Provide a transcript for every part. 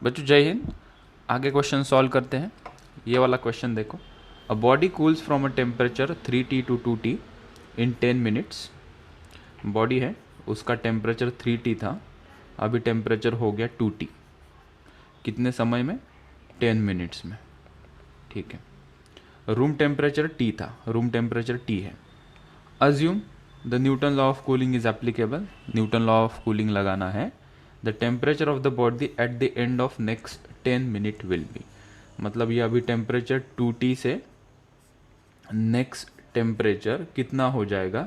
बच्चों जय हिंद। आगे क्वेश्चन सॉल्व करते हैं। ये वाला क्वेश्चन देखो। A body cools from a temperature 3T to 2T in 10 minutes. Body है, उसका टेम्परेचर 3T था, अभी टेम्परेचर हो गया 2T। कितने समय में? 10 मिनट्स में। ठीक है। रूम टेम्परेचर T था, रूम टेम्परेचर T है। Assume the Newton law of cooling is applicable. Newton law of cooling लगाना है। The temperature of the body at the end of next 10 minute will be. मतलब ये अभी temperature 2T से next temperature कितना हो जाएगा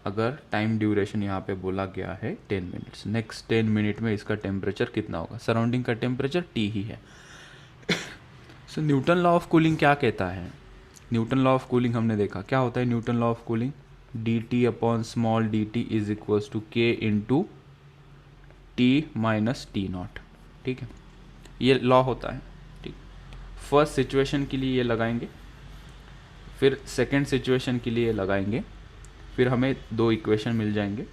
अगर टाइम ड्यूरेशन यहाँ पे बोला गया है 10 मिनट्स। नेक्स्ट 10 मिनट में इसका टेम्परेचर कितना होगा? सराउंडिंग का टेम्परेचर T ही है। सो न्यूटन लॉ ऑफ कूलिंग क्या कहता है? न्यूटन लॉ ऑफ कूलिंग हमने देखा क्या होता है। Newton law of cooling dt upon small dt is equals to k into T minus T nought. ठीक है, ये लॉ होता है। ठीक, फर्स्ट सिचुएशन के लिए ये लगाएंगे, फिर सेकेंड सिचुएशन के लिए लगाएंगे, फिर हमें दो इक्वेशन मिल जाएंगे।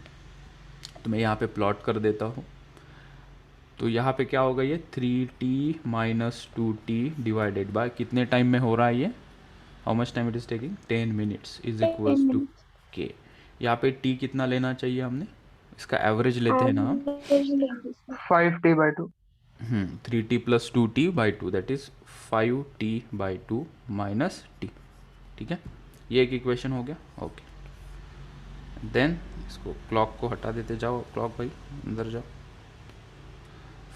तो मैं यहाँ पे प्लॉट कर देता हूँ। तो यहाँ पे क्या होगा? ये 3t minus 2t divided by कितने टाइम में हो रहा है ये? How much time it is taking? 10 minutes is 10 equals to minutes. k। यहाँ पे t कितना लेना चाहिए हमने? इसका एवरेज लेते हैं ना हम। Average लेंगे इसमें. 5t/2. 3t plus 2t/2 that is 5t/2 minus T. ठीक है, ये एक इक्वेशन हो गया। ओके, देन इसको क्लॉक को हटा देते जाओ। क्लॉक भाई अंदर जाओ।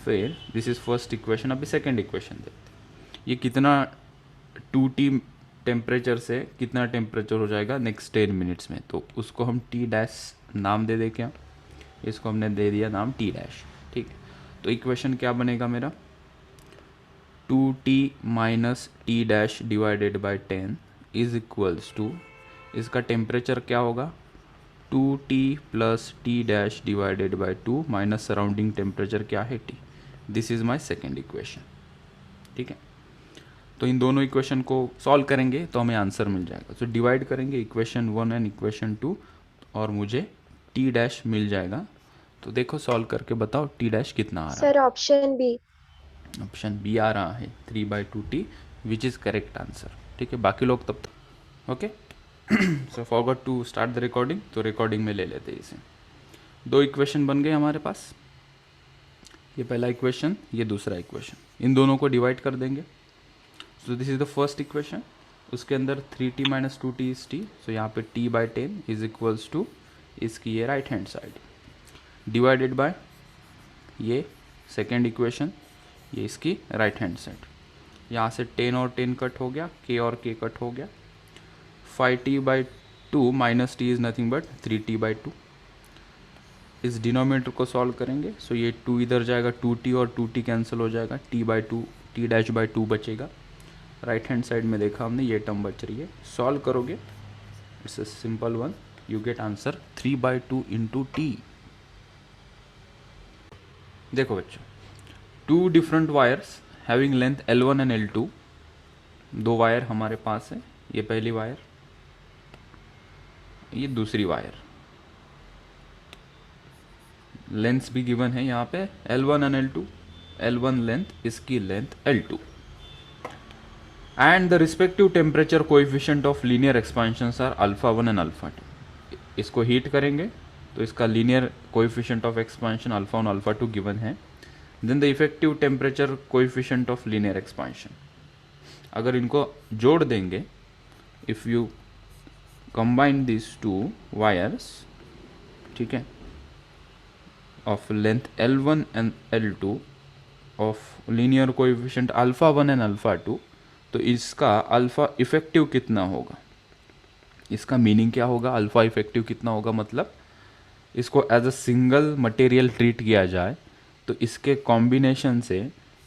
फिर दिस इज फर्स्ट इक्वेशन। अभी सेकेंड इक्वेशन देखते। ये कितना 2t टेम्परेचर से कितना टेम्परेचर हो जाएगा नेक्स्ट 10 मिनट्स में? तो उसको हम टी डैश नाम दे क्या? इसको हमने दे दिया नाम टी डैश। ठीक है, तो इक्वेशन क्या बनेगा मेरा? 2t minus T dash divided by 10 is equals to, इसका टेम्परेचर क्या होगा? 2t plus T dash divided by 2 minus surrounding temperature क्या है? T. This is my second equation. ठीक है, तो इन दोनों इक्वेशन को सॉल्व करेंगे तो हमें आंसर मिल जाएगा। तो डिवाइड करेंगे इक्वेशन 1 एंड इक्वेशन 2 और मुझे टी डैश मिल जाएगा। तो देखो सॉल्व करके बताओ टी डैश कितना आ रहा सर ऑप्शन बी. है। ऑप्शन बी आ रहा है 3/2t which is correct answer. ठीक है, बाकी लोग तब तक okay. So forgot to start the recording, तो रिकॉर्डिंग में ले लेते हैं इसे। दो इक्वेशन बन गए हमारे पास। ये पहला इक्वेशन, ये दूसरा इक्वेशन। इन दोनों को डिवाइड कर देंगे। सो this is the first equation. उसके अंदर 3t minus 2t is t। सो यहाँ पे t/10 इज इक्वल्स टू इसकी ये right hand side divided by ये सेकेंड इक्वेशन, ये इसकी राइट हैंड साइड। यहाँ से 10 और 10 कट हो गया, k और k कट हो गया। 5t/2 minus T is nothing but 3t/2। इस डिनोमिनेटर को सॉल्व करेंगे। सो ये 2 इधर जाएगा, 2t और 2t कैंसिल हो जाएगा, t/2 t-2 बचेगा। राइट हैंड साइड में देखा हमने ये टर्म बच रही है। सॉल्व करोगे, it's a simple one, you get answer 3/2 into T. देखो बच्चों, two different wires having length L1 and L2। दो वायर हमारे पास है, ये पहली वायर, ये दूसरी वायर। लेंथ्स भी गिवन है यहाँ पे L1 and L2। L1 length, इसकी length L2 and the respective temperature coefficient of linear expansions are α1 and α2। इसको हीट करेंगे तो इसका linear coefficient of expansion α1 α2 given है। Then the effective temperature coefficient of linear expansion, अगर इनको जोड़ देंगे, if you combine this two wires, ठीक है, of length L1 and L2 of linear coefficient α1 and α2, तो इसका अल्फ़ा इफेक्टिव कितना होगा? इसका मीनिंग क्या होगा? अल्फ़ा इफेक्टिव कितना होगा मतलब इसको as a single material treat किया जाए तो इसके कॉम्बिनेशन से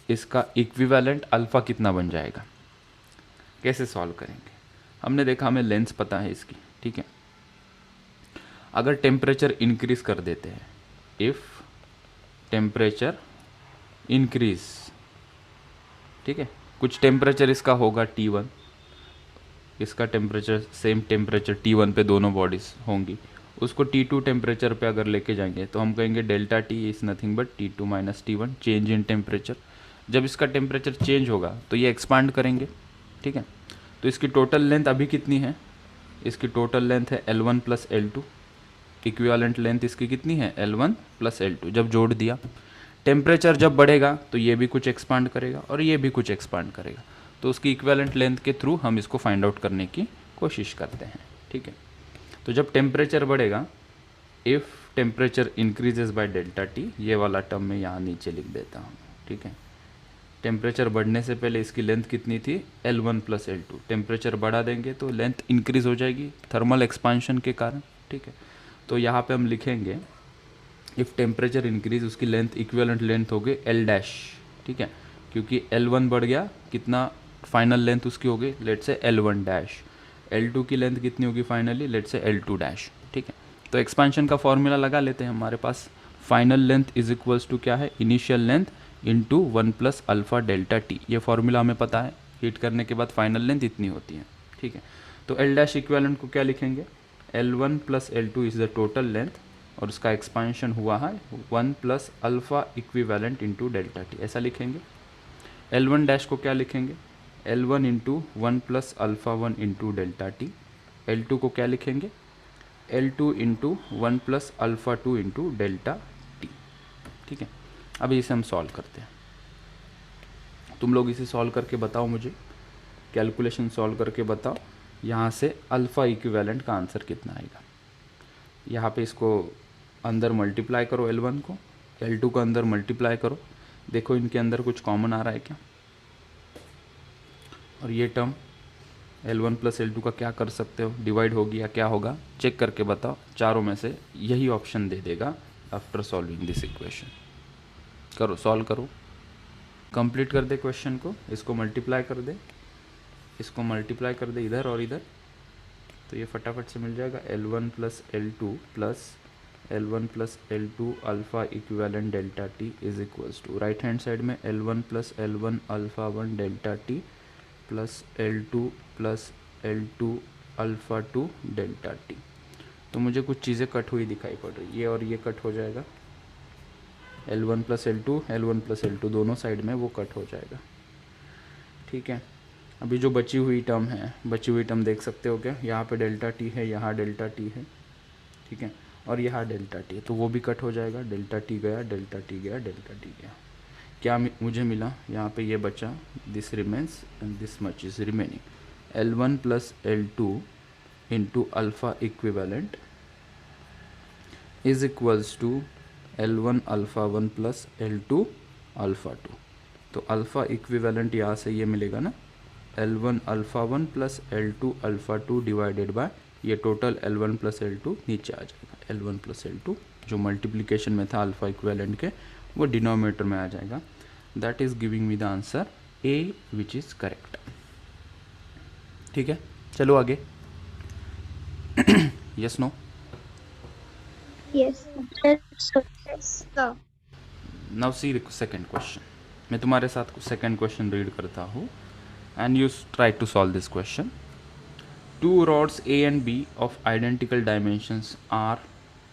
इसका इक्विवेलेंट अल्फ़ा कितना बन जाएगा? कैसे सॉल्व करेंगे? हमने देखा, हमें लेंथ पता है इसकी। ठीक है, अगर टेम्परेचर इंक्रीज कर देते हैं, इफ़ टेम्परेचर इंक्रीज, ठीक है, कुछ टेम्परेचर इसका होगा T1, इसका टेम्परेचर सेम टेम्परेचर T1 पे दोनों बॉडीज होंगी, उसको T2 टेम्परेचर पे अगर लेके जाएंगे तो हम कहेंगे delta T is nothing but T2 minus T1, change in temperature. जब इसका टेम्परेचर चेंज होगा तो ये एक्सपांड करेंगे, ठीक है। तो इसकी टोटल लेंथ अभी कितनी है, इसकी टोटल लेंथ है L1 plus L2, equivalent length इसकी कितनी है L1 प्लस L2। जब जोड़ दिया, टेम्परेचर जब बढ़ेगा तो ये भी कुछ एक्सपांड करेगा और ये भी कुछ एक्सपांड करेगा, तो उसकी इक्विवेलेंट लेंथ के थ्रू हम इसको फाइंड आउट करने की कोशिश करते हैं, ठीक है। तो जब टेम्परेचर बढ़ेगा, if temperature increases by delta T, ये वाला टर्म मैं यहाँ नीचे लिख देता हूँ, ठीक है। टेम्परेचर बढ़ने से पहले इसकी लेंथ कितनी थी L1 प्लस L2, टेम्परेचर बढ़ा देंगे तो लेंथ इंक्रीज हो जाएगी थर्मल एक्सपांशन के कारण, ठीक है। तो यहाँ पे हम लिखेंगे इफ़ टेम्परेचर इंक्रीज, उसकी लेंथ इक्विवेलेंट लेंथ हो गई L डैश, ठीक है, क्योंकि L1 बढ़ गया, कितना फाइनल लेंथ उसकी हो गई लेट से L1 डैश, L2 की लेंथ कितनी होगी फाइनली लेट से L2 डैश, ठीक है। तो एक्सपांशन का फॉर्मूला लगा लेते हैं हमारे पास, final length is equals to क्या है, initial length into 1 plus alpha delta T, ये फॉर्मूला हमें पता है, हीट करने के बाद फाइनल लेंथ इतनी होती है, ठीक है। तो L डैश इक्विवेलेंट को क्या लिखेंगे, L1 plus L2 is the total length, और उसका एक्सपांशन हुआ है 1 plus alpha equivalent into delta T, ऐसा लिखेंगे। L1 डैश को क्या लिखेंगे, L1 into 1 plus alpha 1 into delta T. L2 को क्या लिखेंगे, L2 into 1 plus alpha 2 into delta T, ठीक है। अभी इसे हम सॉल्व करते हैं, तुम लोग इसे सॉल्व करके बताओ मुझे, कैलकुलेशन सॉल्व करके बताओ यहाँ से अल्फ़ा इक्विवेलेंट का आंसर कितना आएगा। यहाँ पे इसको अंदर मल्टीप्लाई करो L1 को, L2 को अंदर मल्टीप्लाई करो, देखो इनके अंदर कुछ कॉमन आ रहा है क्या, और ये टर्म L1 प्लस L2 का क्या कर सकते हो, डिवाइड होगी या क्या होगा, चेक करके बताओ। चारों में से यही ऑप्शन दे देगा आफ्टर सॉल्विंग दिस इक्वेशन। करो, सॉल्व करो, कंप्लीट कर दे क्वेश्चन को, इसको मल्टीप्लाई कर दे, इसको मल्टीप्लाई कर दे इधर और इधर, तो ये फटाफट से मिल जाएगा L1 plus L2 plus L1 plus L2 alpha equivalent delta T is equals to, right hand side में L1 plus L1 alpha 1 delta T plus L2 plus L2 alpha 2 delta T. तो मुझे कुछ चीज़ें कट हुई दिखाई पड़ रही, ये और ये कट हो जाएगा, L1 plus L2 L1 plus L2 दोनों साइड में वो कट हो जाएगा, ठीक है। अभी जो बची हुई टर्म है, बची हुई टर्म देख सकते हो क्या, यहाँ पे डेल्टा टी है, यहाँ डेल्टा टी है, ठीक है, और यहाँ डेल्टा टी है, तो वो भी कट हो जाएगा, डेल्टा टी गया, डेल्टा टी गया, डेल्टा टी गया, क्या मुझे मिला यहाँ पे, ये बचा, this remains and this much is remaining, L1 plus L2 into alpha equivalent is equals to L1 alpha 1 plus L2 alpha 2। तो अल्फ़ा इक्विवेलेंट यहाँ से ये मिलेगा ना, L1 alpha 1 plus L2 alpha 2 divided by ये टोटल L1 प्लस L2 नीचे आ जाएगा, L1 plus L2 जो मल्टीप्लिकेशन में था अल्फ़ा इक्विवेलेंट के, वो डिनोमिनेटर में आ जाएगा। That is giving me the answer A which is correct, ठीक है। चलो आगे, yes no, Yes. Yes, sir. Now see second question, मैं तुम्हारे साथ सेकेंड क्वेश्चन रीड करता हूँ and you try to solve this question. Two rods A and B of identical dimensions are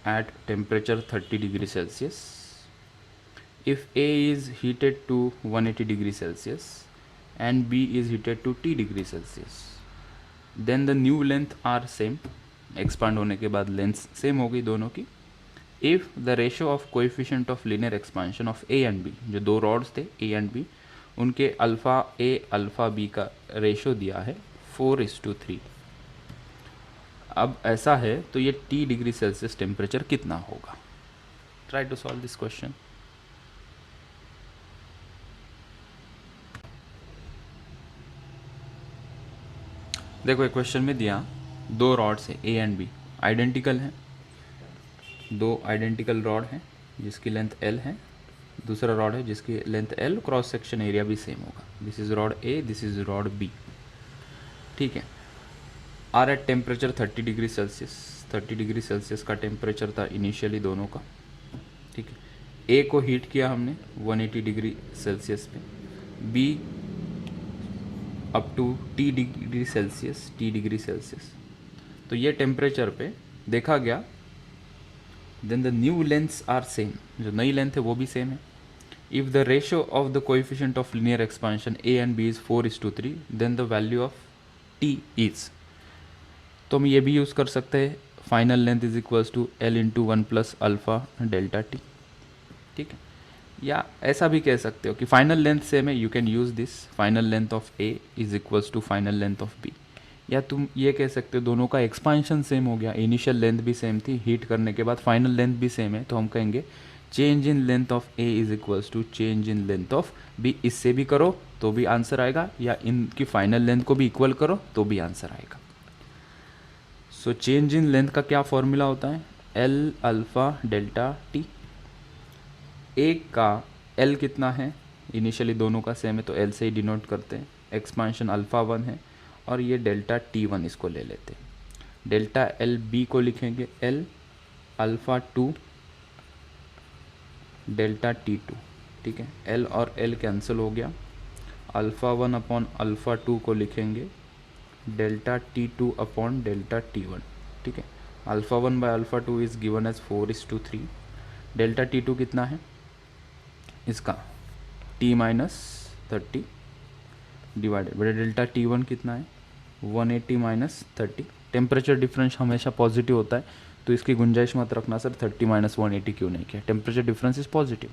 at temperature 30 degree Celsius. If A is heated to 180 degree Celsius and B is heated to T degree Celsius, then the new length are same. Expand होने के बाद length same हो गई दोनों की. If the ratio of coefficient of linear expansion of A and B, जो दो rods थे A and B, उनके अल्फ़ा A अल्फ़ा B का रेशो दिया है 4:3. अब ऐसा है तो ये T डिग्री सेल्सियस टेम्परेचर कितना होगा? Try to solve this question. देखो एक क्वेश्चन में दिया दो रॉड्स है A एंड B, आइडेंटिकल हैं, दो आइडेंटिकल रॉड हैं जिसकी लेंथ L है, दूसरा रॉड है जिसकी length L, cross section area भी सेम होगा। This is rod A, this is rod B, ठीक है। Are at temperature 30 degree Celsius, 30 degree Celsius का टेम्परेचर था इनिशियली दोनों का, ठीक है। ए को हीट किया हमने 180 डिग्री सेल्सियस पे, B up to T degree Celsius, T degree Celsius. तो ये टेम्परेचर पे देखा गया then the new lengths are same, जो नई लेंथ है वो भी सेम है। If the ratio of the coefficient of linear expansion a and b is 4:3 then the value of t is, तो हम ये भी यूज़ कर सकते हैं final length is equals to l into 1 plus alpha delta T, ठीक है। या ऐसा भी कह सकते हो कि फाइनल लेंथ सेम है, you can use this final length of a is equals to final length of b। या तुम ये कह सकते हो दोनों का एक्सपांशन सेम हो गया, इनिशियल लेंथ भी सेम थी, हीट करने के बाद फाइनल लेंथ भी सेम है, तो हम कहेंगे change in length of a is equals to change in length of b। इससे भी करो तो भी आंसर आएगा, या इनकी फाइनल लेंथ को भी इक्वल करो तो भी आंसर आएगा। सो चेंज इन लेंथ का क्या फॉर्मूला होता है, एल अल्फ़ा डेल्टा टी। एक का एल कितना है, इनिशियली दोनों का सेम है तो एल से ही डिनोट करते हैं, एक्सपांशन अल्फ़ा 1 है, और ये डेल्टा टी 1 इसको ले लेते हैं। डेल्टा एल बी को लिखेंगे एल अल्फ़ा 2 डेल्टा टी 2, ठीक है। एल और एल कैंसिल हो गया, अल्फ़ा 1 अपॉन अल्फ़ा 2 को लिखेंगे delta T 2 upon delta T 1, ठीक है। Alpha 1 by alpha 2 is given as 4:3। Delta T 2 कितना है इसका, t minus 30 divided by delta T 1 कितना है 180 माइनस 30। टेम्परेचर डिफरेंस हमेशा पॉजिटिव होता है, तो इसकी गुंजाइश मत रखना सर 30 माइनस 180 क्यों नहीं किया, temperature difference is positive.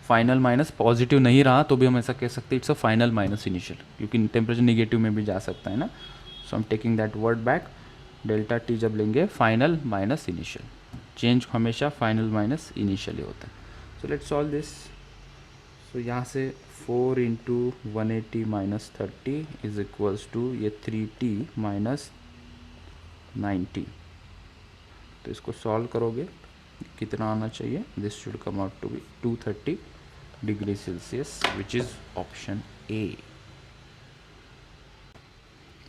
Final minus positive नहीं रहा तो भी हम ऐसा कह सकते हैं it's a final minus initial, क्योंकि टेम्परेचर निगेटिव में भी जा सकता है ना। So I am taking that word back, delta T जब लेंगे फाइनल माइनस इनिशियल, चेंज हमेशा फाइनल माइनस इनिशियल ही होता है। So let's solve this. So यहाँ से 4 into 180 minus 30 is equals to ये 3t माइनस 90। तो इसको सॉल्व करोगे कितना आना चाहिए, this should come out to be 230 degree Celsius which is option A.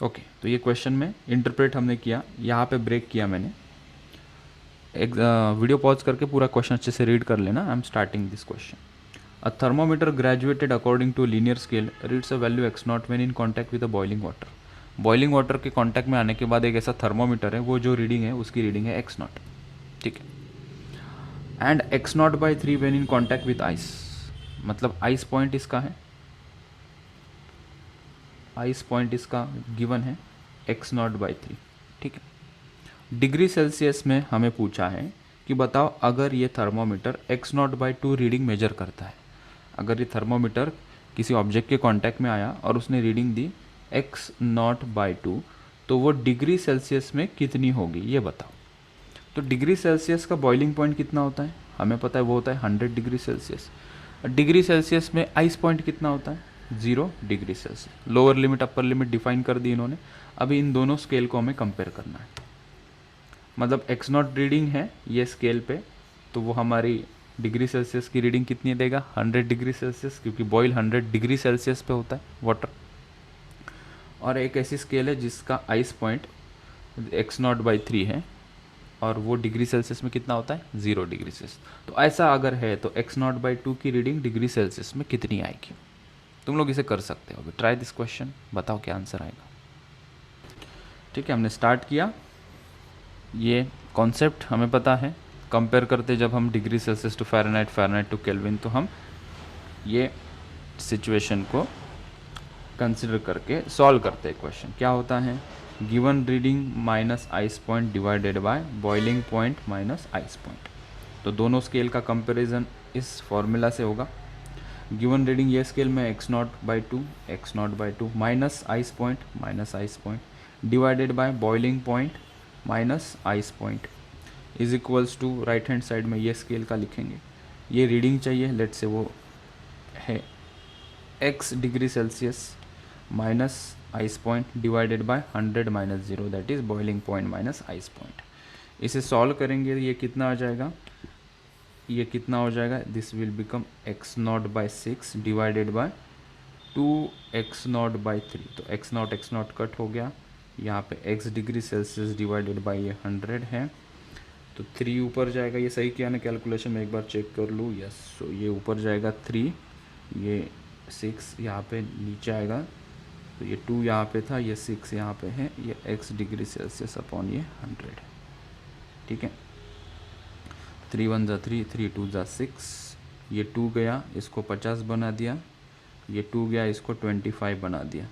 Okay, तो ये क्वेश्चन में इंटरप्रेट हमने किया, यहाँ पे ब्रेक किया मैंने। एक वीडियो पॉज करके पूरा क्वेश्चन अच्छे से रीड कर लेना। I am starting this question. A thermometer graduated according to linear scale reads a value x nought when in contact with a boiling water. Boiling water के कॉन्टैक्ट में आने के बाद एक ऐसा थर्मोमीटर है, वो जो रीडिंग है उसकी रीडिंग है x नॉट, ठीक है। And x nought by 3 when in contact with ice, मतलब आइस पॉइंट इसका है, आइस पॉइंट इसका गिवन है x नॉट बाई 3, ठीक है। डिग्री सेल्सियस में हमें पूछा है कि बताओ अगर ये thermometer x nought by 2 reading measure करता है, अगर ये थर्मोमीटर किसी ऑब्जेक्ट के कांटेक्ट में आया और उसने reading the x nought by 2, तो वो डिग्री सेल्सियस में कितनी होगी ये बताओ। तो डिग्री सेल्सियस का बॉइलिंग पॉइंट कितना होता है हमें पता है, वो होता है 100 डिग्री सेल्सियस। डिग्री सेल्सियस में आइस पॉइंट कितना होता है 0 degree Celsius. Lower limit upper limit define कर दी इन्होंने। अभी इन दोनों स्केल को हमें कंपेयर करना है, मतलब x नॉट रीडिंग है ये स्केल पे, तो वो हमारी डिग्री सेल्सियस की रीडिंग कितनी देगा 100 डिग्री सेल्सियस, क्योंकि बॉयल 100 डिग्री सेल्सियस पे होता है वाटर। और एक ऐसी स्केल है जिसका ice point x nought by 3 है और वो डिग्री सेल्सियस में कितना होता है 0 डिग्री सेल्सियस। तो ऐसा अगर है तो x नॉट बाई 2 की रीडिंग डिग्री सेल्सियस में कितनी आएगी। तुम लोग इसे कर सकते हो, ट्राई दिस क्वेश्चन, बताओ क्या आंसर आएगा। ठीक है, हमने स्टार्ट किया। ये कॉन्सेप्ट हमें पता है, कंपेयर करते जब हम degree Celsius to Fahrenheit, Fahrenheit to Kelvin, तो हम ये सिचुएशन को कंसिडर करके सॉल्व करते हैं क्वेश्चन। क्या होता है, given reading minus ice point divided by boiling point minus ice point. तो दोनों स्केल का कंपैरिजन इस फॉर्मूला से होगा। गिवन रीडिंग ये स्केल में x nought by 2 minus ice point divided by boiling point minus ice point is equals to right hand side में ये स्केल का लिखेंगे। ये रीडिंग चाहिए, लेट से वो है x degree Celsius minus ice point divided bye 100 minus 0 that is boiling point minus ice point. इसे सॉल्व करेंगे, ये कितना आ जाएगा, ये कितना हो जाएगा, this will become x nought by 6 divided by 2x not by 3। तो x नॉट कट हो गया, यहाँ पे x degree Celsius divided by ये 100 है, तो 3 ऊपर जाएगा। ये सही किया ना कैलकुलेशन में, एक बार चेक कर लूँ। यस, सो ये ऊपर जाएगा 3, ये 6 यहाँ पे नीचे आएगा, तो ये 2 यहाँ पे था, ये 6 यहाँ पे है, ये x डिग्री सेल्सियस अपॉन ये 100 है। ठीक है, 3 1 ज़ा 3, 3 2 ज़ा 6, ये 2 गया, इसको 50 बना दिया, ये 2 गया, इसको 25 बना दिया।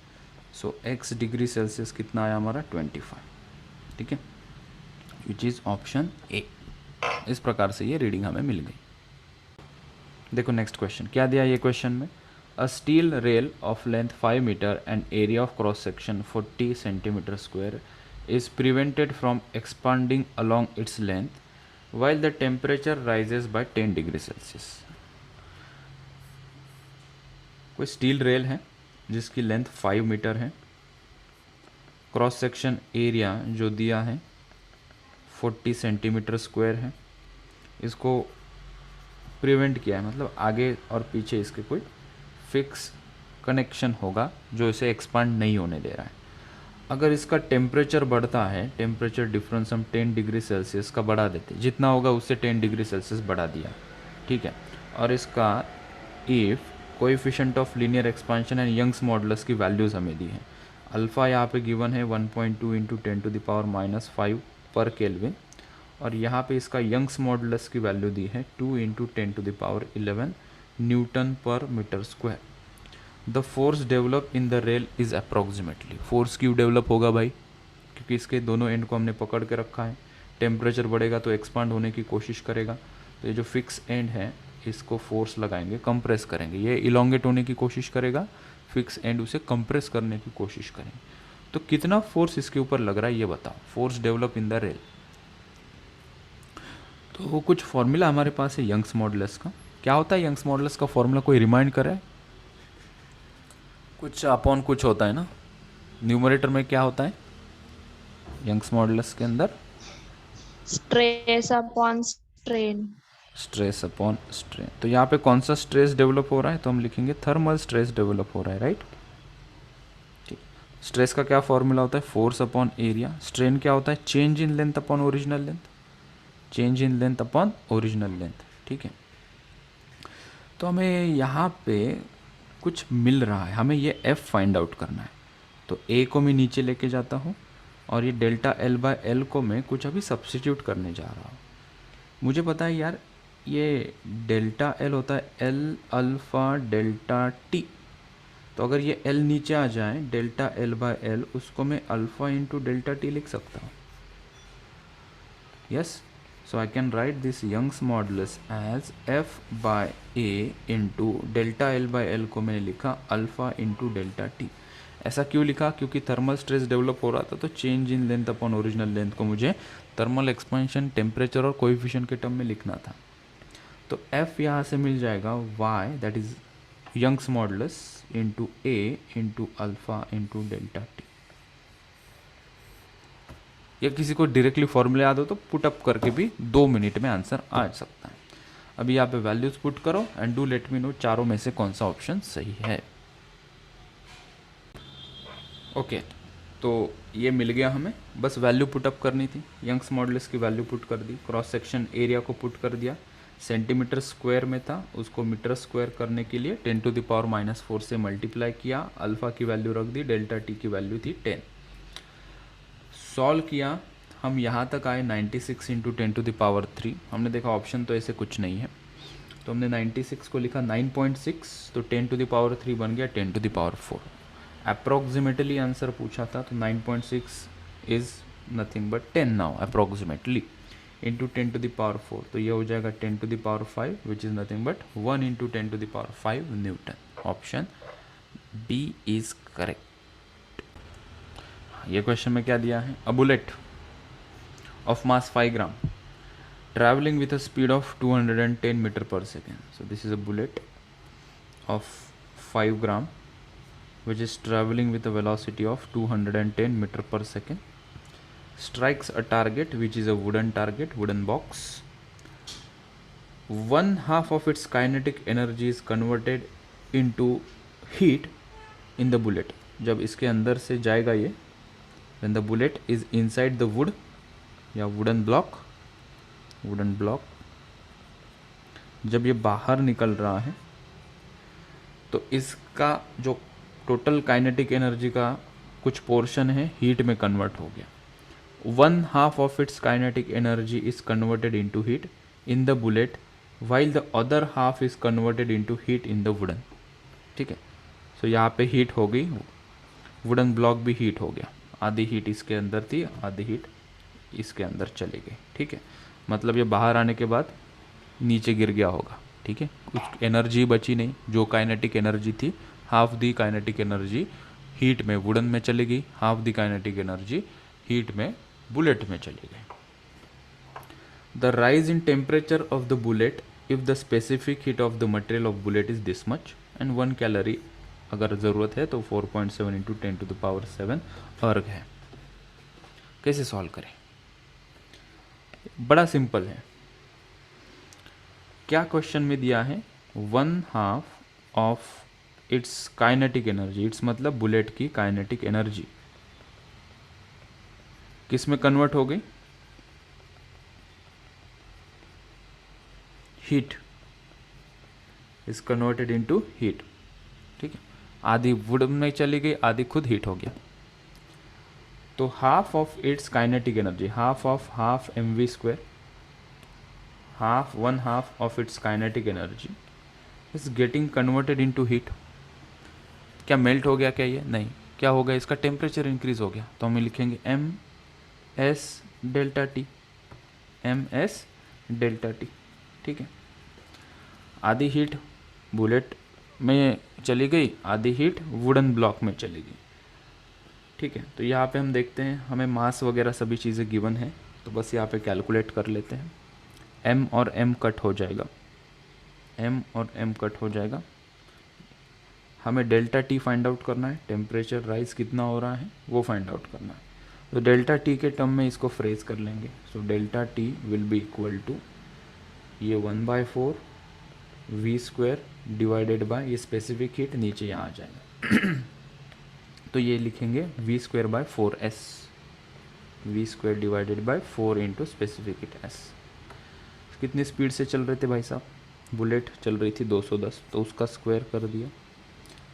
सो x डिग्री सेल्सियस कितना आया हमारा 25, ठीक है, विच इज़ ऑप्शन ए। इस प्रकार से ये रीडिंग हमें मिल गई। देखो नेक्स्ट क्वेश्चन क्या दिया ये क्वेश्चन में, a steel rail of length 5 metre and area of cross section 40 centimetre square is prevented from expanding along its length while the temperature rises by 10 degree Celsius. कोई steel rail है जिसकी length 5 metre है, cross section area जो दिया है 40 centimetre square है, इसको prevent किया है, मतलब आगे और पीछे इसके कोई फिक्स कनेक्शन होगा जो इसे एक्सपांड नहीं होने दे रहा है। अगर इसका टेम्परेचर बढ़ता है, टेम्परेचर डिफरेंस हम 10 डिग्री सेल्सियस का बढ़ा देते, जितना होगा उससे 10 डिग्री सेल्सियस बढ़ा दिया, ठीक है, और इसका if coefficient of linear expansion and Young's modulus की वैल्यूज़ हमें दी है। अल्फ़ा यहाँ पे गिवन है 1.2 इंटू 10⁻⁻5 पर केल्विन, और यहाँ पे इसका यंग्स मॉडुलस की वैल्यू दी है 2 इंटू 10⁻11 न्यूटन पर metre square. The force develop in the rail is approximately, force क्यों डेवलप होगा भाई, क्योंकि इसके दोनों एंड को हमने पकड़ के रखा है, टेम्परेचर बढ़ेगा तो एक्सपांड होने की कोशिश करेगा, तो ये जो फिक्स एंड है इसको फोर्स लगाएंगे, कंप्रेस करेंगे, ये इलोंगेट होने की कोशिश करेगा, फिक्स एंड उसे कंप्रेस करने की कोशिश करेंगे। तो कितना फोर्स इसके ऊपर लग रहा है ये बताओ, force develop in the rail. तो कुछ फॉर्मूला हमारे पास है यंग्स मॉडुलस का। क्या होता है यंग्स मॉडुलस का फॉर्मूला, कोई रिमाइंड करे? कुछ अपॉन कुछ होता है ना, न्यूमरेटर में क्या होता है यंग्स मॉडुलस के अंदर? Stress upon strain. Stress upon strain. तो यहाँ पे कौन सा स्ट्रेस डेवलप हो रहा है, तो हम लिखेंगे थर्मल स्ट्रेस डेवलप हो रहा है, राइट। ठीक, स्ट्रेस का क्या फॉर्मूला होता है, फोर्स अपॉन एरिया। स्ट्रेन क्या होता है, change in length upon original length, change in length upon original length, ठीक है। तो हमें यहाँ पे कुछ मिल रहा है, हमें ये f फाइंड आउट करना है। तो a को मैं नीचे लेके जाता हूँ और ये डेल्टा L बाय एल को मैं कुछ अभी सब्स्टिट्यूट करने जा रहा हूँ। मुझे पता है यार ये डेल्टा L होता है L अल्फ़ा डेल्टा T, तो अगर ये L नीचे आ जाए डेल्टा L बाय एल, उसको मैं अल्फ़ा इंटू डेल्टा T लिख सकता हूँ। Yes, so I can write this Young's modulus as f by a into delta L by L को मैंने लिखा अल्फ़ा इंटू डेल्टा टी। ऐसा क्यों लिखा, क्योंकि थर्मल स्ट्रेस डेवलप हो रहा था, तो change in length upon original length को मुझे थर्मल एक्सपेंशन, टेम्परेचर और कोएफिशिएंट के टर्म में लिखना था। तो f यहाँ से मिल जाएगा y, that is Young's modulus into a into alpha into delta T. या किसी को डायरेक्टली फॉर्मूला याद हो तो पुट अप करके भी 2 मिनट में आंसर आ सकता है। अभी यहाँ पे वैल्यूज पुट करो and do let me know चारों में से कौन सा ऑप्शन सही है। ओके, तो ये मिल गया हमें, बस वैल्यू पुट अप करनी थी। यंग्स मॉडुलस की वैल्यू पुट कर दी, क्रॉस सेक्शन एरिया को पुट कर दिया, सेंटीमीटर स्क्वायर में था उसको मीटर स्क्वायर करने के लिए 10⁻⁻4 से मल्टीप्लाई किया, अल्फ़ा की वैल्यू रख दी, डेल्टा टी की वैल्यू थी 10। सॉल्व किया, हम यहाँ तक आए 96 इंटू 10⁻3। हमने देखा ऑप्शन तो ऐसे कुछ नहीं है, तो हमने 96 को लिखा 9.6, तो 10⁻3 बन गया 10⁻4। अप्रॉक्सीमेटली आंसर पूछा था, तो 9.6 is nothing but 10 now approximately into 10⁻4, तो ये हो जाएगा 10⁻5 which is nothing but 1 into 10⁻5 newton. Option B is correct. ये क्वेश्चन में क्या दिया है, a bullet of mass 5 gram travelling with a speed of 210 metre पर second. So this is a bullet of 5 gram which is traveling with a velocity of 210 meter per second, strikes a target which is a wooden target, wooden box. 1/2 of its kinetic energy is converted into heat in the bullet. जब इसके अंदर से जाएगा ये, when the bullet is inside the wood या wooden block, जब ये बाहर निकल रहा है तो इसका जो टोटल काइनेटिक एनर्जी का कुछ पोर्शन है हीट में कन्वर्ट हो गया। 1/2 of its kinetic energy is converted into heat. In the bullet while the other half is converted into heat in the wooden. ठीक है, सो यहाँ पे हीट हो गई, वुडन ब्लॉक भी हीट हो गया, आधी हीट इसके अंदर थी, आधी हीट इसके अंदर चली गई। ठीक है, मतलब ये बाहर आने के बाद नीचे गिर गया होगा। ठीक है, कुछ एनर्जी बची नहीं, जो काइनेटिक एनर्जी थी, हाफ दी काइनेटिक एनर्जी हीट में वुडन में चली गई, हाफ दी काइनेटिक एनर्जी हीट में बुलेट में चली गई। The rise in temperature of the bullet if the specific heat of the material of bullet is this much and 1 calorie अगर ज़रूरत है तो 4.7 इंटू 10⁻7 अर्ग है। कैसे सॉल्व करें? बड़ा सिंपल है। क्या क्वेश्चन में दिया है? 1/2 of its kinetic energy, it's मतलब बुलेट की काइनेटिक एनर्जी किस में कन्वर्ट हो गई? Heat is converted into heat. ठीक है, आधी वुड में चली गई, आधी खुद हीट हो गया। तो half of its kinetic energy, half of half mv², half 1/2 of its kinetic energy is getting converted into heat. क्या मेल्ट हो गया क्या ये? नहीं। क्या हो गया? इसका टेम्परेचर इंक्रीज हो गया। तो हम लिखेंगे ms delta T, ms delta T. ठीक है, आधी हीट बुलेट में चली गई, आधी हीट वुडन ब्लॉक में चली गई। ठीक है, तो यहाँ पे हम देखते हैं हमें मास वगैरह सभी चीज़ें गिवन है, तो बस यहाँ पे कैलकुलेट कर लेते हैं। m और m कट हो जाएगा, m और m कट हो जाएगा। हमें डेल्टा टी फाइंड आउट करना है, टेम्परेचर राइज कितना हो रहा है वो फाइंड आउट करना है। तो डेल्टा टी के टर्म में इसको फ्रेज कर लेंगे। So delta T will be equal to ये 1/4 v² डिवाइडेड बाय ये स्पेसिफिक हीट नीचे यहाँ आ जाएगा। तो ये लिखेंगे v²/4s, v² divided by 4 into specific heat s। कितनी स्पीड से चल रहे थे भाई साहब? बुलेट चल रही थी 210, तो उसका स्क्वायर कर दिया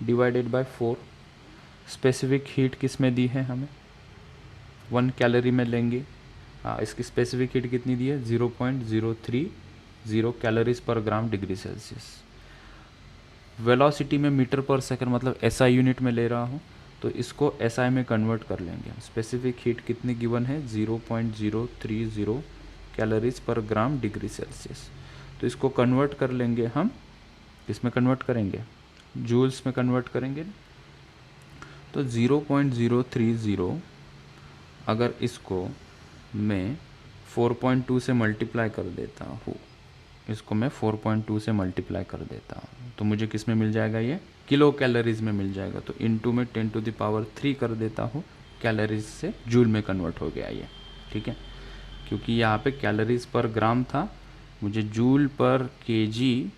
डिवाइडेड बाय 4। स्पेसिफिक हीट किस में दी है हमें? 1 कैलोरी में लेंगे। इसकी स्पेसिफिक हीट कितनी दी है? 0.030 कैलोरीज पर ग्राम डिग्री सेल्सियस। वेलोसिटी में मीटर पर सेकंड मतलब SI यूनिट में ले रहा हूँ, तो इसको SI में कन्वर्ट कर लेंगे। स्पेसिफिक हीट कितनी गिवन है? 0.030 कैलोरीज पर ग्राम डिग्री सेल्सियस। तो इसको कन्वर्ट कर लेंगे हम, किस में कन्वर्ट करेंगे? जूल्स में कन्वर्ट करेंगे। तो 0.030 अगर इसको मैं 4.2 से मल्टीप्लाई कर देता हूँ, इसको मैं 4.2 से मल्टीप्लाई कर देता हूँ, तो मुझे किस में मिल जाएगा? ये किलो कैलोरीज में मिल जाएगा। तो इनटू में 10⁻³ कर देता हूँ, कैलोरीज से जूल में कन्वर्ट हो गया ये। ठीक है, क्योंकि यहाँ पे कैलोरीज पर ग्राम था, मुझे जूल पर केजी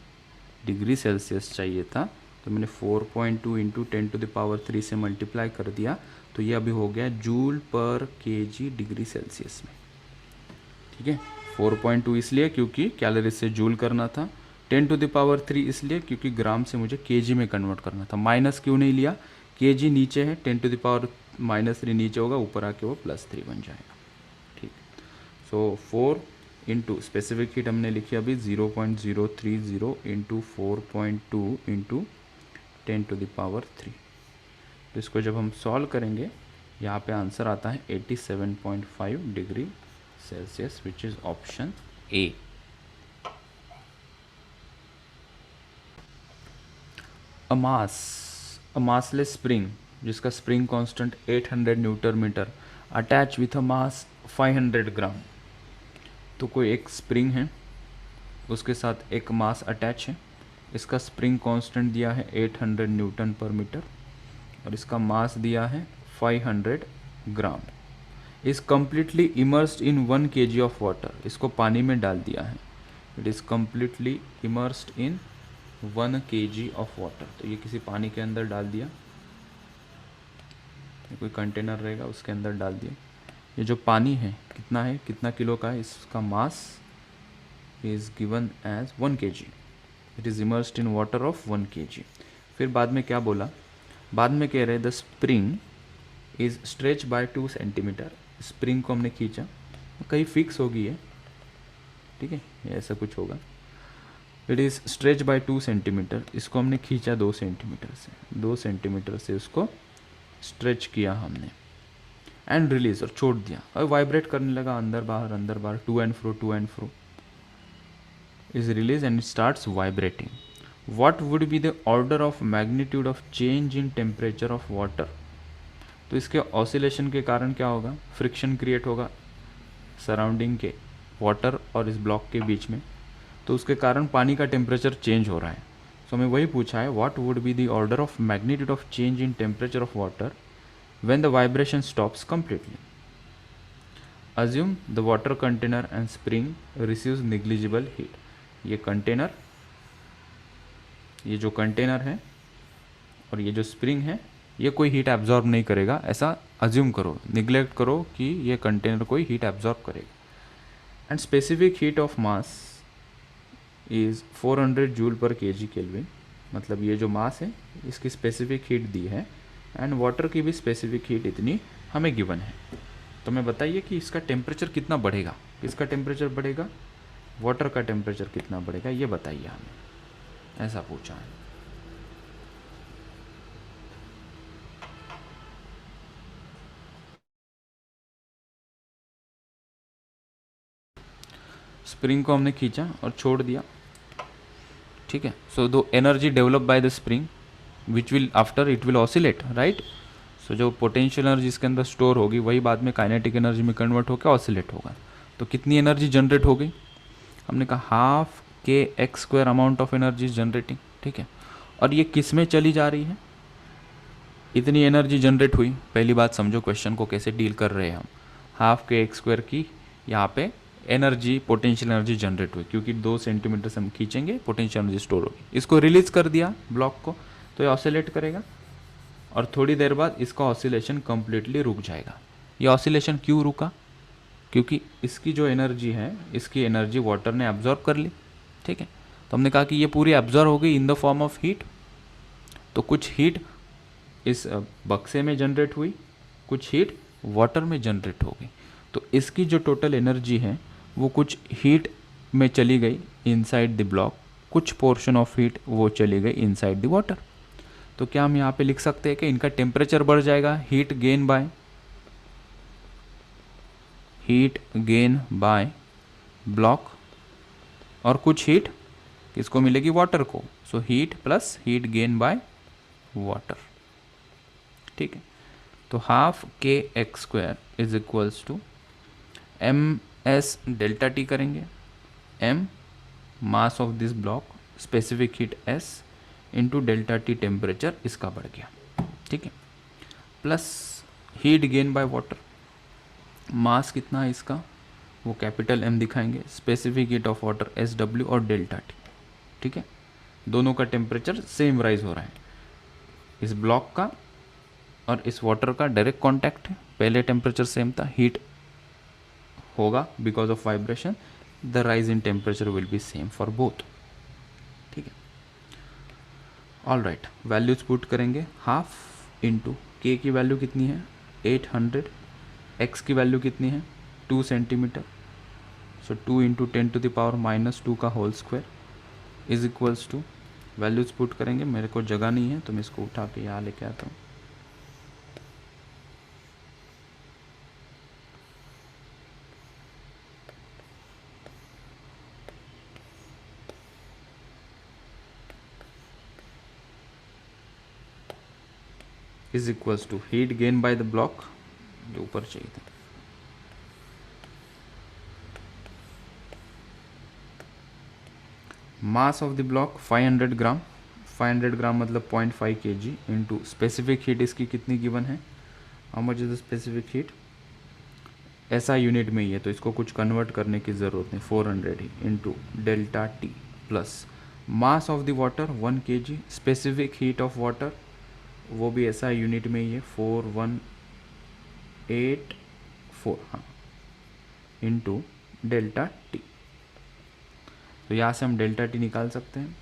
डिग्री सेल्सियस चाहिए था, तो मैंने 4.2 इंटू 10⁻³ से मल्टीप्लाई कर दिया, तो ये अभी हो गया जूल पर केजी डिग्री सेल्सियस में। ठीक है, 4.2 इसलिए क्योंकि कैलोरीज से जूल करना था, 10⁻³ इसलिए क्योंकि ग्राम से मुझे केजी में कन्वर्ट करना था। माइनस क्यों नहीं लिया? केजी नीचे है, 10⁻³ नीचे होगा, ऊपर आके वो +3 बन जाएगा। ठीक, सो 4 इंटू स्पेसिफिक हीट हमने लिखी अभी 0.030 इंटू 4.2 इंटू 10⁻³। तो इसको जब हम सॉल्व करेंगे, यहाँ पे आंसर आता है 87.5 degree Celsius, which is option A. A massless spring जिसका spring constant 800 newton metre attach with a mass 500 gram. तो कोई एक स्प्रिंग है, उसके साथ एक मास अटैच है, इसका स्प्रिंग कांस्टेंट दिया है 800 न्यूटन पर मीटर और इसका मास दिया है 500 gram. Is completely immersed in 1 kg of water. इसको पानी में डाल दिया है, it is completely immersed in 1 kg of water. तो ये किसी पानी के अंदर डाल दिया, कोई कंटेनर रहेगा उसके अंदर डाल दिया। ये जो पानी है कितना है, कितना किलो का है, इसका mass is given as 1 kg। It is immersed in water of 1 kg। फिर बाद में क्या बोला? बाद में कह रहे the spring is stretch by 2 centimetre. Spring को हमने खींचा, कहीं फिक्स होगी है, ठीक है, ये ऐसा कुछ होगा। It is stretch by 2 centimetre, इसको हमने खींचा 2 सेंटीमीटर से, 2 सेंटीमीटर से उसको स्ट्रेच किया हमने एंड रिलीज, और छोड़ दिया और वाइब्रेट करने लगा, अंदर बाहर to and fro is release and it starts vibrating. What would be the order of magnitude of change in temperature of water? तो इसके ऑसिलेशन के कारण क्या होगा, फ्रिक्शन क्रिएट होगा सराउंडिंग के वाटर और इस ब्लॉक के बीच में, तो उसके कारण पानी का टेम्परेचर चेंज हो रहा है. सो हमें वही पूछा है, what would be the order of magnitude of change in temperature of water when the vibration stops completely. Assume the water container and spring receives negligible heat. ये कंटेनर, ये जो कंटेनर है और ये जो स्प्रिंग है, ये कोई हीट एब्जॉर्ब नहीं करेगा, ऐसा अज्यूम करो, निगलेक्ट करो कि ये कंटेनर कोई हीट एब्जॉर्ब करेगा. And specific heat of mass is 400 joule पर केजी केल्विन. मतलब ये जो मास है इसकी स्पेसिफिक हीट दी है एंड वाटर की भी स्पेसिफिक हीट इतनी हमें गिवन है. तो मैं बताइए कि इसका टेम्परेचर कितना बढ़ेगा, किसका टेम्परेचर बढ़ेगा, वाटर का टेम्परेचर कितना बढ़ेगा, ये बताइए हमें, ऐसा पूछा है. स्प्रिंग को हमने खींचा और छोड़ दिया, ठीक है. So the energy develop by the spring which will after it will oscillate, right. So जो पोटेंशियल एनर्जी इसके अंदर स्टोर होगी वही बाद में काइनेटिक एनर्जी में कन्वर्ट होकर ऑसिलेट होगा. तो कितनी एनर्जी जनरेट हो गई, हमने कहा हाफ के X square amount of energy generating, ठीक है. और ये किस में चली जा रही है, इतनी एनर्जी जनरेट हुई. पहली बात समझो क्वेश्चन को कैसे डील कर रहे हैं हम. हाफ के एक्स स्क्वायर की यहाँ पे एनर्जी, पोटेंशियल एनर्जी जनरेट हुई, क्योंकि 2 सेंटीमीटर से हम खींचेंगे, पोटेंशियल एनर्जी स्टोर होगी. इसको रिलीज कर दिया ब्लॉक को, तो ये ऑसिलेट करेगा और थोड़ी देर बाद इसका ऑसिलेशन कंप्लीटली रुक जाएगा. ये ऑसिलेशन क्यों रुका, क्योंकि इसकी जो एनर्जी है, इसकी एनर्जी वाटर ने एब्जॉर्ब कर ली, ठीक है. तो हमने कहा कि ये पूरी एब्जॉर्ब हो गई in the form of heat. तो कुछ हीट इस बक्से में जनरेट हुई, कुछ हीट वाटर में जनरेट हो गई. तो इसकी जो टोटल एनर्जी है वो कुछ हीट में चली गई इनसाइड द ब्लॉक, कुछ पोर्शन ऑफ हीट वो चली गई इनसाइड द वाटर. तो क्या हम यहाँ पे लिख सकते हैं कि इनका टेम्परेचर बढ़ जाएगा, हीट गेन बाय ब्लॉक, और कुछ हीट किसको मिलेगी, वाटर को. So heat plus heat gain by water, ठीक है. तो हाफ के X square is equals to M S delta T करेंगे. M mass of this block, specific heat S, into delta T temperature इसका बढ़ गया, ठीक है. Plus heat gain by water, mass कितना है इसका, वो कैपिटल एम दिखाएंगे, specific heat of water S W और डेल्टा टी, ठीक है. दोनों का टेम्परेचर सेम राइज हो रहा है. इस ब्लॉक का और इस वाटर का डायरेक्ट कांटेक्ट है, पहले टेम्परेचर सेम था, हीट होगा because of vibration, the rise in temperature will be same for both, ठीक है. ऑल राइट, वैल्यूज पुट करेंगे. हाफ इंटू के की वैल्यू कितनी है 800, एक्स की वैल्यू कितनी है 2 सेंटीमीटर. सो 2 इंटू 10⁻⁻² का whole square is equals to, values put करेंगे. मेरे को जगह नहीं है तो मैं इसको उठा के यहाँ लेके आता हूँ. Is equals to heat gain by the block, जो ऊपर चाहिए था, mass of the block 500 gram, 500 gram मतलब 0.5 kg, इंटू स्पेसिफिक हीट इसकी कितनी गिवन है, how much is the specific heat, ऐसा यूनिट में ही है तो इसको कुछ कन्वर्ट करने की ज़रूरत नहीं, 400 ही, into delta T plus mass of the water 1 kg, specific heat of water वो भी ऐसा यूनिट में ही है 4184, हाँ, इंटू डेल्टा टी. तो यहाँ से हम डेल्टा टी निकाल सकते हैं.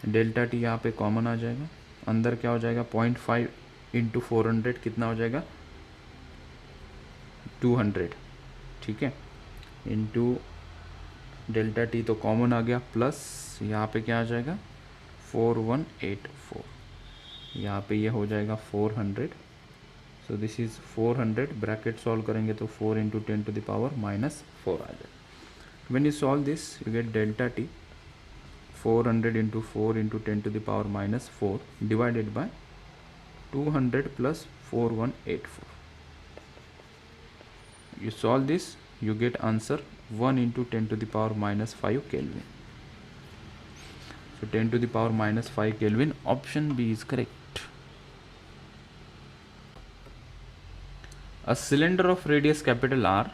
डेल्टा टी यहाँ पे कॉमन आ जाएगा, अंदर क्या हो जाएगा 0.5 इंटू 400 कितना हो जाएगा 200, ठीक है, इंटू डेल्टा टी तो कॉमन आ गया, प्लस यहाँ पे क्या आ जाएगा 4184, यहाँ पे ये हो जाएगा 400, so this is 400, bracket solve करेंगे तो 4 इंटू 10 टू द पावर -4 आ जाएगा. When you solve this you get delta T 400 into 4 into 10 to the power -4 divided by 200 plus 4184. You solve this, you get answer 1 into 10 to the power -5 Kelvin. So 10 to the power -5 Kelvin, option B is correct. A cylinder of radius capital R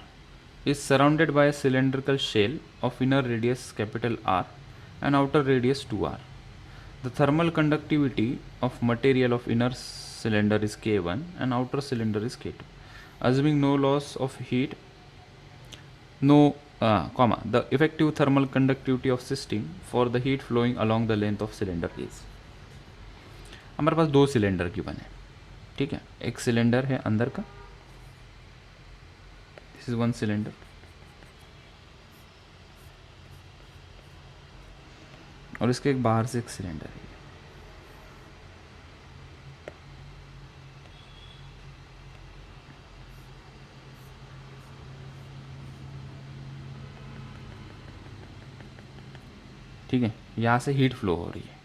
is surrounded by a cylindrical shell of inner radius capital R and outer radius 2R. The thermal conductivity of material of inner cylinder is K1 and outer cylinder is K2. Assuming no loss of heat, the effective thermal conductivity of system for the heat flowing along the length of cylinder is. हमारे पास दो cylinder की बने, ठीक है. एक cylinder है अंदर का, दिस इज वन सिलेंडर, और इसके एक बाहर से एक सिलेंडर है. ठीक है, यहाँ से हीट फ्लो हो रही है.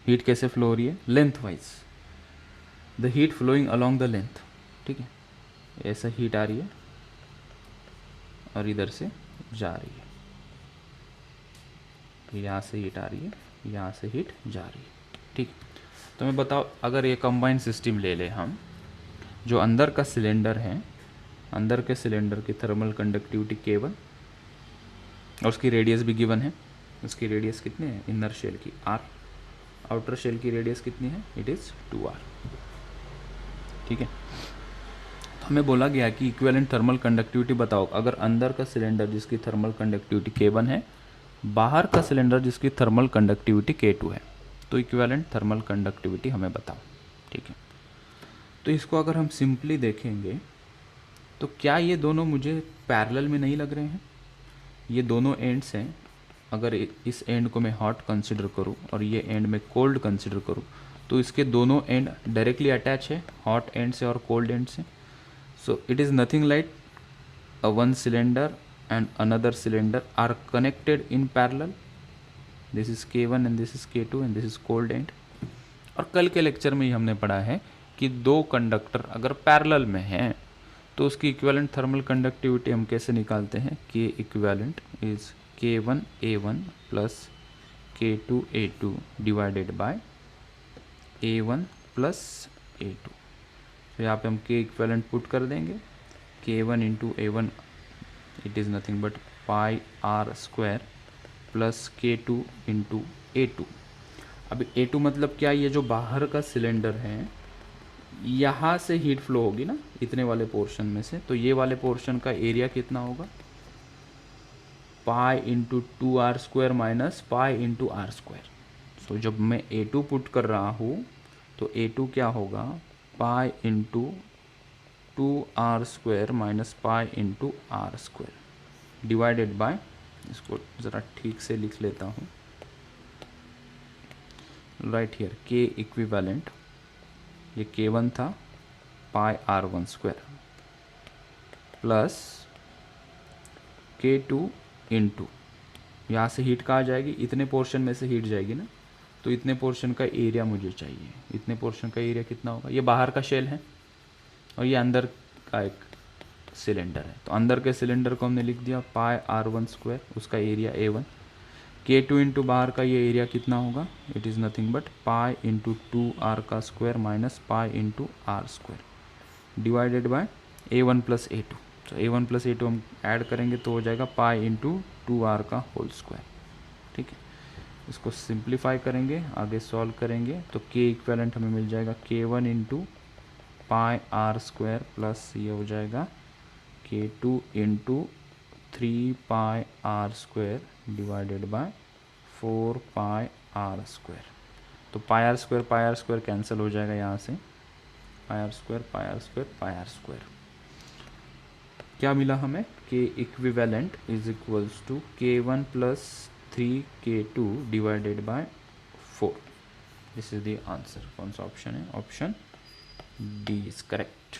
हीट कैसे फ्लो हो रही है? Lengthwise, the heat flowing along the length. ठीक है, ऐसा हीट आ रही है और इधर से जा रही है. यहाँ से हीट आ रही है, यहाँ से हीट जा रही है. ठीक, तो मैं बताओ, अगर ये कंबाइंड सिस्टम ले ले हम, जो अंदर का सिलेंडर है, अंदर के सिलेंडर की थर्मल कंडक्टिविटी K1 और उसकी रेडियस भी गिवन है. उसकी रेडियस कितनी है इनर शेल की? R. आउटर शेल की रेडियस कितनी है? It is 2R. ठीक है, तो हमें बोला गया कि इक्विवेलेंट थर्मल कंडक्टिविटी बताओ. अगर अंदर का सिलेंडर जिसकी थर्मल कंडक्टिविटी K1 है, बाहर का सिलेंडर जिसकी थर्मल कंडक्टिविटी K2 है, तो इक्विवेलेंट थर्मल कंडक्टिविटी हमें बताओ. ठीक है, तो इसको अगर हम सिंपली देखेंगे तो क्या ये दोनों मुझे पैरेलल में नहीं लग रहे हैं? ये दोनों एंड्स हैं. अगर इस एंड को मैं हॉट कंसिडर करूँ और ये एंड में कोल्ड कंसिडर करूँ, तो इसके दोनों एंड डायरेक्टली अटैच है हॉट एंड से और कोल्ड एंड से. So it is nothing like a one cylinder and another cylinder are connected in parallel. This is K1 and this is K2 and this is cold end. और कल के lecture में ही हमने पढ़ा है कि दो कंडक्टर अगर पैरेलल में हैं तो उसकी इक्विवेलेंट थर्मल कंडक्टिविटी हम कैसे निकालते हैं? K equivalent is K1A1 plus K2A2 divided by A1 plus A2. तो यहाँ पे हम K इक्विवेलेंट पुट कर देंगे. K1 into A1 it is nothing but pi R square plus K2 into A2. अब A2 मतलब क्या? ये जो बाहर का सिलेंडर है, यहाँ से हीट फ्लो होगी ना इतने वाले पोर्शन में से, तो ये वाले पोर्शन का एरिया कितना होगा? Pi into 2R square minus pi into R square. So जब मैं A2 पुट कर रहा हूँ तो A2 क्या होगा? Pi into 2R square minus pi into R square divided bye, इसको ज़रा ठीक से लिख लेता हूँ, राइट हियर K इक्विवेलेंट, ये K1 था, पाई R1 square plus K2 into, यहाँ से हीट कहाँ जाएगी? इतने पोर्शन में से हीट जाएगी ना, तो इतने पोर्शन का एरिया मुझे चाहिए. इतने पोर्शन का एरिया कितना होगा? ये बाहर का शेल है और ये अंदर का एक सिलेंडर है, तो अंदर के सिलेंडर को हमने लिख दिया पाई R1 स्क्वायर, उसका एरिया A1. K2 इंटू बाहर का ये एरिया कितना होगा? It is nothing but pi into 2R का square minus pi into R square divided bye A1 plus A2. तो A1 प्लस A2 हम ऐड करेंगे तो हो जाएगा पाई इंटू 2R का होल स्क्वायर. ठीक है, इसको सिंप्लीफाई करेंगे, आगे सॉल्व करेंगे तो K इक्विवेलेंट हमें मिल जाएगा K1 into pi R square plus ये हो जाएगा K2 into 3 pi R square divided by 4 pi R square. तो पाई आर स्क्वायर कैंसिल हो जाएगा यहाँ से, pi R square pi R square pi R square. क्या मिला हमें? K equivalent is equals to K1 plus 3K2 divided by 4. This is the answer. कौन सा ऑप्शन है? Option D is correct.